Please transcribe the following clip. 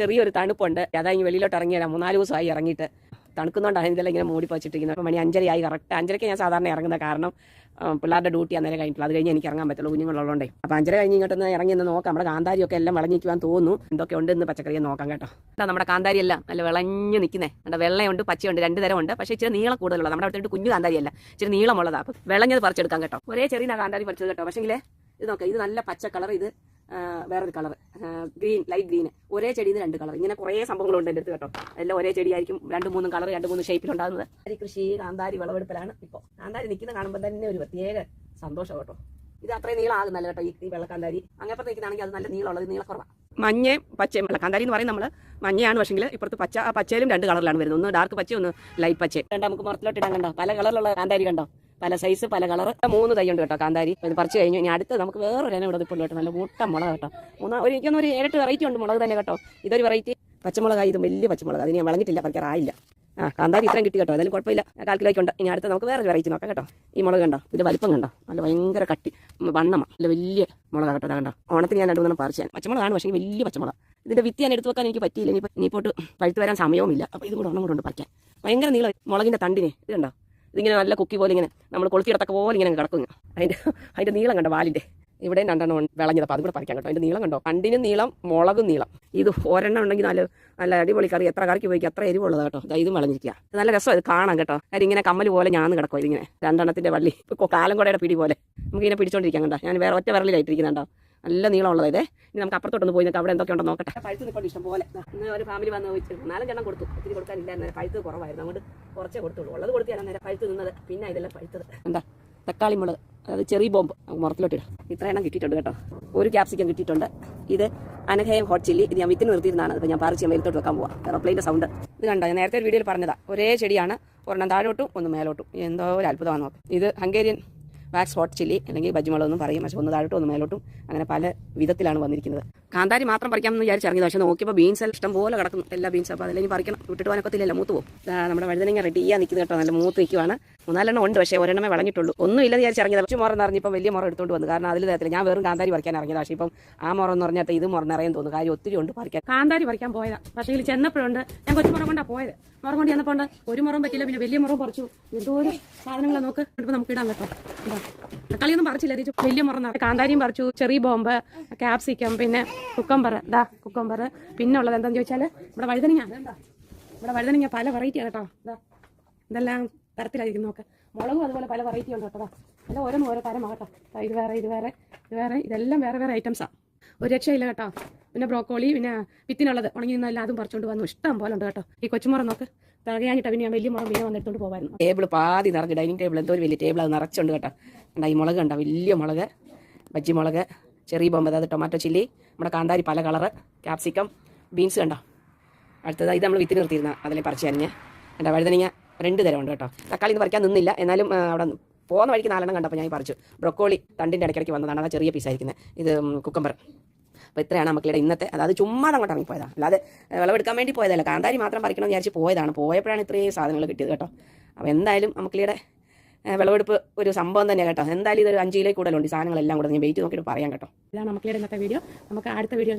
ചെറിയൊരു തണുപ്പുണ്ട്. അതാ ഇനി വെളിയിലോട്ട് ഇറങ്ങിയാൽ 3-4 ദിവസമായി ഇറങ്ങിയിട്ട് തണുക്കുന്നുണ്ടാണ് ഇതെല്ലാം ഇങ്ങനെ മൂടി വെച്ചിട്ടിരിക്കുന്നത്. അപ്പോൾ മണി 5:30 ആയി. കറക്റ്റ് 5:30 ഞാൻ സാധാരണ ഇറങ്ങുന്നത്. കാരണം പിള്ളേരുടെ ഡ്യൂട്ടി അന്നേരം കഴിഞ്ഞിട്ടുള്ളൂ. അത് കഴിഞ്ഞ് എനിക്ക് ഇറങ്ങാൻ പറ്റുള്ളൂ, കുഞ്ഞുങ്ങളുള്ളതുകൊണ്ടേ. അപ്പോൾ 5:30 കഴിഞ്ഞ് ഇങ്ങോട്ടൊന്ന് ഇറങ്ങി ഒന്ന് നോക്കാം. നമ്മുടെ കാന്താരിയൊക്കെ എല്ലാം വിളഞ്ഞിരിക്കുവാൻ തോന്നുന്നു. എന്തൊക്കെ ഉണ്ട് എന്ന് പച്ചക്കറിയെ നോക്കാം കേട്ടോ. നമ്മുടെ കാന്താരി എല്ലാം നല്ല വിളഞ്ഞ് നിൽക്കുന്നേ. നമ്മുടെ വെള്ളയുണ്ട് പച്ചയുണ്ട്, 2 തരം ഉണ്ട്. പക്ഷേ ഇച്ചിരി നീളം കൂടുതലുള്ള നമ്മുടെ അടുത്ത് കുഞ്ഞു കാന്താരിയല്ല, ഇച്ചിരി നീളമുള്ളതാണ്. അപ്പോൾ വിളഞ്ഞത് പറിച്ചെടുക്കാം കേട്ടോ. ഒരേ ചെറിയ കാന്താരി പറിച്ചത് കേട്ടോ. പക്ഷേ ഇത് നോക്കാം, ഇത് നല്ല പച്ച കളർ, ഇത് വേറൊരു കളർ ഗ്രീൻ, ലൈറ്റ് ഗ്രീൻ. ഒരേ ചെടിയിൽ 2 കളർ. ഇങ്ങനെ കുറേ സംഭവങ്ങളുണ്ട് എൻ്റെ അടുത്ത് കേട്ടോ. എല്ലാം ഒരേ ചെടിയായിരിക്കും, 2-3 കളർ, 2-3 ഷേപ്പിലുണ്ടാകുന്നത്. കൃഷി കാന്താരി വിളവെടുപ്പിലാണ് ഇപ്പോൾ. കാന്താരി നിൽക്കുന്ന കാണുമ്പോൾ തന്നെ ഒരു പ്രത്യേക സന്തോഷം കേട്ടോ. ഇത് അത്രയും നീളമാകുന്നല്ല കേട്ടോ ഈ വെള്ളക്കാന്താരി. അങ്ങനത്തെ നിൽക്കുന്നതാണെങ്കിൽ അത് നല്ല നീളമുള്ളത്, നീളക്കുറവാണ്. മഞ്ഞയും പച്ചയും വെള്ളക്കാന്താരി എന്ന് പറയും നമ്മൾ. മഞ്ഞയാണ്, പക്ഷെങ്കിൽ ഇപ്പുറത്ത് പച്ച. ആ പച്ചയിലും 2 കളറിലാണ് വരുന്നത്. ഒന്ന് ഡാർക്ക് പച്ച, ഒന്ന് ലൈറ്റ് പച്ച. കണ്ടോ, നമുക്ക് പുറത്തിലോട്ട് ഇടാൻ കണ്ടോ, പല കളറിലുള്ള കാന്താരി കണ്ടോ, പല സൈസ്, പല കളർ. 3 തൈ ഉണ്ട് കേട്ടോ കാന്താരി. ഇത് പറിച്ച് കഴിഞ്ഞു. ഇനി അടുത്ത് നമുക്ക് വേറൊരു ഇനം ഇവിടെ ഇപ്പോൾ കേട്ടോ. നല്ല മൂട്ട മുളക് കേട്ടോ. എനിക്കൊന്നും ഒരു 7-8 വെറൈറ്റി ഉണ്ട് മുളക് തന്നെ കേട്ടോ. ഇതൊരു വെറൈറ്റി പച്ചമുളകായി, ഇത് വലിയ പച്ചമുളക്. അതിന് ഞാൻ വിളഞ്ഞിട്ടില്ല, പറിക്കാറായില്ല. കാന്താരി ഇത്രയും കിട്ടി കേട്ടോ. അതിന് കുഴപ്പമില്ല, 4 കിലോയ്ക്കുണ്ട്. ഇനി അടുത്ത് നമുക്ക് വേറെ വെറൈറ്റി നോക്കാം കേട്ടോ. ഈ മുളക് കണ്ടോ, ഇതിന്റെ വലിപ്പം കണ്ടോ, നല്ല ഭയങ്കര കട്ടി വണ്ണമാണ്, നല്ല വലിയ മുളക് കേട്ടോ. കണ്ടോ, ഓണത്തിന് ഞാൻ 2-3 പറിച്ചാൽ പച്ചമുളകാണ്, പക്ഷേ വലിയ പച്ചമുളക്. ഇതിന്റെ വിത്ത് ഞാൻ എടുത്ത് വെക്കാൻ എനിക്ക് പറ്റിയില്ല. ഇനിയിപ്പോട്ട് പഴുത്ത് വരാൻ സമയവുമില്ല. അപ്പോൾ ഇത് കൂടെ ഒന്നും കൂടെ ഉണ്ട് പറിക്കാൻ. ഭയങ്കര നീളം മുളകിന്റെ തണ്ടിനെ. ഇത് കണ്ടോ, ഇതിങ്ങനെ നല്ല കുക്കി പോലെ ഇങ്ങനെ നമ്മൾ കൊളുത്തിയിടത്തൊക്കെ പോലെ ഇങ്ങനെ കിടക്കും. അതിന്റെ നീളം കണ്ടോ, വാലിന്റെ ഇവിടെ 2 വിളഞ്ഞത്. അപ്പോൾ അത് കൂടെ പറിക്കാൻ കേട്ടോ. അതിന്റെ നീളം കണ്ടോ, തണ്ടിനും നീളം, മുളകും നീളം. ഇത് ഒരെണ്ണം ഉണ്ടെങ്കിൽ നല്ല അടിപൊളി കറി, എത്ര കറിക്ക് പോയിക്കും അത്ര എരിവുള്ളത് കേട്ടോ. ഇതും വിളഞ്ഞിരിക്കുക. നല്ല രസം ഇത് കാണാം കേട്ടോ. കാര്യം ഇങ്ങനെ കമ്മൽ പോലെ ഞാന്ന് കിടക്കും. ഇതിങ്ങനെ 2 വള്ളി, ഇപ്പോൾ കാലം കൂടെയുടെ പിടി പോലെ നമുക്കിങ്ങനെ പിടിച്ചോണ്ടിരിക്കാൻ കണ്ടോ. ഞാൻ വേറെ ഒറ്റ വിരലിലായിട്ടിരിക്കുന്നുണ്ടോ, നല്ല നീളമുള്ളത്. ഇതേ ഇനി നമുക്ക് അപ്പുറത്തോട്ടൊന്ന് പോയി നോക്കാം, അവിടെ എന്തൊക്കെയുണ്ടോ നോക്കട്ടെ. പഴുത്ത് നിൽക്കൊണ്ട് ഇഷ്ടം പോലെ. ഇന്ന് ഒരു ഫാമിലി വന്ന് 4-5 കൊടുത്തു. ഒത്തിരി കൊടുക്കാനില്ലായിരുന്നു, പഴുത്ത് കുറവായിരുന്നു. അതുകൊണ്ട് കുറച്ചേ കൊടുത്തുള്ളൂ. ഉള്ളത് കൊടുത്തിയാണ് നേരെ പഴുത്ത് നിന്നത്. പിന്നെ ഇതെല്ലാം പഴുത്തത് എന്താ, തക്കാളി മുളക്, അതായത് ചെറി ബോംബ് മുറത്തിലോട്ടിടാം. ഇത്ര എണ്ണം കിട്ടിയിട്ടുണ്ട് കേട്ടോ. ഒരു ക്യാപ്സിക്കം കിട്ടിയിട്ടുണ്ട്. ഇത് അനഘയം ഹോട്ട് ചില്ലി. ഇത് ഞാൻ വിത്തിന് നിർത്തിയിരുന്നതാണ്. ഇത് ഞാൻ പറിച്ച് വെയിലത്തോട്ട് വെക്കാൻ പോവാം. എയർപ്ലെയിൻ്റെ സൗണ്ട് ഇത് കണ്ടോ. ഞാൻ നേരത്തെ ഒരു വീഡിയോയിൽ പറഞ്ഞതാ, ഒരേ ചെടിയാണ്, ഒരെണ്ണം താഴോട്ടും ഒന്ന് മേലോട്ടും. എന്തോ ഒരു അത്ഭുതമാണ് നോക്ക്. ഇത് ഹംഗേരിയൻ വാക്സ് ഹോട്ട് ചില്ലി, അല്ലെങ്കിൽ ബജ്മുളകെന്നും പറയും. പക്ഷേ ഒന്ന് താഴോട്ടും ഒന്ന് മേലോട്ടും, അങ്ങനെ പല വിധത്തിലാണ് വന്നിരിക്കുന്നത്. കാന്താരി മാത്രം പറിക്കാമെന്ന് വിചാരിച്ചിറങ്ങിയത്. പക്ഷേ നോക്കിയപ്പോൾ ബീൻസ് എല്ലാം ഇഷ്ടം പോലെ കിടക്കുന്നു, എല്ലാ ബീൻസ്. അപ്പോൾ അതിലേക്ക് പറിക്കണം, വിട്ടിട്ട് പോകാനൊക്കത്തില്ലല്ലോ, മൂത്ത് പോകും. നമ്മുടെ വഴുതനങ്ങ റെഡി ചെയ്യാൻ നിൽക്കുന്നത് കേട്ടോ. നല്ല മൂത്ത് നിൽക്കുവാണ്. 4 ഉണ്ട്, പക്ഷേ ഒരെണ്ണമേ വിളഞ്ഞിട്ടുള്ളൂ. ഒന്നും ഇല്ലെന്ന് വിചാരിച്ചിറങ്ങിയത്. കുറച്ച് മുറ നിറഞ്ഞിപ്പോൾ വലിയ മുറ എടുത്തുകൊണ്ട് വന്നു. കാരണം അതിൽ തരത്തില്ല, ഞാൻ വെറും കാന്താരി പറിക്കാൻ ഇറങ്ങിയത്. പക്ഷേ ഇപ്പം ആ മുറ എന്ന് പറഞ്ഞാൽ ഇത് മുറ നിറയാൻ തോന്നുന്നു. കാര്യം ഒത്തിരി ഉണ്ട് പറിക്കാൻ. കാന്താരി പറിക്കാൻ പോയതാണ്. പക്ഷേ ഇതിൽ ചെന്നപ്പോഴുണ്ട്, ഞാൻ കൊച്ചു മുറ കൊണ്ടാണ് പോയത്. മുറ കൊണ്ട് ചെന്നപ്പോൾ ഒരു മുറം പറ്റില്ല, പിന്നെ വലിയ മുറം പറിച്ചു. എന്തോരം സാധനങ്ങളെ നോക്ക്. ഇപ്പോൾ നമുക്ക് ഇടാൻ കേട്ടോ. തക്കാളിയൊന്നും പറിച്ചില്ല, വലിയ മുറ നിറ. കാന്താരിയും പറിച്ചു, ചെറി ബോംബ്, ക്യാപ്സിക്കം, പിന്നെ കുക്കമ്പർ. കുക്കമ്പർ. പിന്നെ ഉള്ളത് എന്താണെന്ന് ചോദിച്ചാൽ ഇവിടെ വഴുതനങ്ങ. ഇവിടെ വഴുതനങ്ങ പല വെറൈറ്റിയാണ് കേട്ടോ. ഇതെല്ലാം തരത്തിലായിരിക്കും നോക്ക്. മുളകും അതുപോലെ പല വെറൈറ്റി ഉണ്ട് കേട്ടോ. എല്ലാം ഓരോ തരമാണ് കേട്ടോ. ഇത് വേറെ, ഇതെല്ലാം വേറെ ഐറ്റംസാണ്. ഒരു രക്ഷയില്ല കേട്ടോ. പിന്നെ ബ്രോക്കോളി, പിന്നെ വിത്തിനുള്ളത് ഉണങ്ങി നിന്നല്ല, അതും പറിച്ചുകൊണ്ട് വന്നു. ഇഷ്ടം പോലെ ഉണ്ട് കേട്ടോ. ഈ കൊച്ചുമുറ നോക്ക്, തികയാഞ്ഞിട്ട് പിന്നെ ഞാൻ വലിയ മുറ പിന്നെ വന്നെടുത്തോണ്ട് പോകായിരുന്നു. ടേബിൾ പാതി നിറഞ്ഞു, ഡൈനിങ് ടേബിൾ എന്തോ ഒരു വലിയ ടേബിൾ അത് നിറച്ചുണ്ട് കേട്ടോ. ഈ മുളക് കണ്ടോ, വലിയ മുളക്, ബജ്ജി മുളക്, ചെറി ബോംബ്, അതായത് ടൊമാറ്റോ ചില്ലി, നമ്മുടെ കാന്താരി പല കളറ്, ക്യാപ്സിക്കം, ബീൻസ് കണ്ടോ. അടുത്തത് ഇത് നമ്മൾ വിത്തിന് നിർത്തിയിരുന്ന അതിലെ പറിച്ച് അരിഞ്ഞ്. എൻ്റെ വഴുതനങ്ങ 2 തരം ഉണ്ട് കേട്ടോ. തക്കാളി ഒന്ന് പറിക്കാൻ നിന്നില്ല, എന്നാലും അവിടെ പോകുന്ന വഴിക്ക് 4 കണ്ടപ്പോൾ ഞാൻ പറിച്ചു. ബ്രൊക്കോളി തണ്ടിൻ്റെ ഇടയ്ക്കിടയ്ക്ക് വന്നതാണ്, അത് ചെറിയ പീസായിരിക്കുന്നത്. ഇത് കുക്കമ്പർ. അപ്പോൾ ഇത്രയാണ് മക്കളുടെ ഇന്നത്തെ. അതായത് ചുമ്മാ അങ്ങോട്ട് ഇറങ്ങിപ്പോയതാണ്, അല്ലാതെ വിളവെടുക്കാൻ വേണ്ടി പോയതല്ല. കാന്താരി മാത്രം പറിക്കണമെന്ന് വിചാരിച്ച് പോയതാണ്. പോയപ്പോഴാണ് ഇത്രയും സാധനങ്ങൾ കിട്ടിയത് കേട്ടോ. അപ്പോൾ എന്തായാലും മക്കളുടെ വിളവെടുപ്പ് ഒരു സംഭവം തന്നെയാണ് കേട്ടോ. എന്തായാലും ഇതൊരു 5 കിലോ കൂടുതലുണ്ട്. ഈ സാധനങ്ങളെല്ലാം കൂടെ ഞാൻ വെയിറ്റ് നോക്കിയിട്ട് പറയാം കേട്ടോ. ഇതാണ് മക്കളുടെ ഇന്നത്തെ വീഡിയോ. നമുക്ക് അടുത്ത വീഡിയോ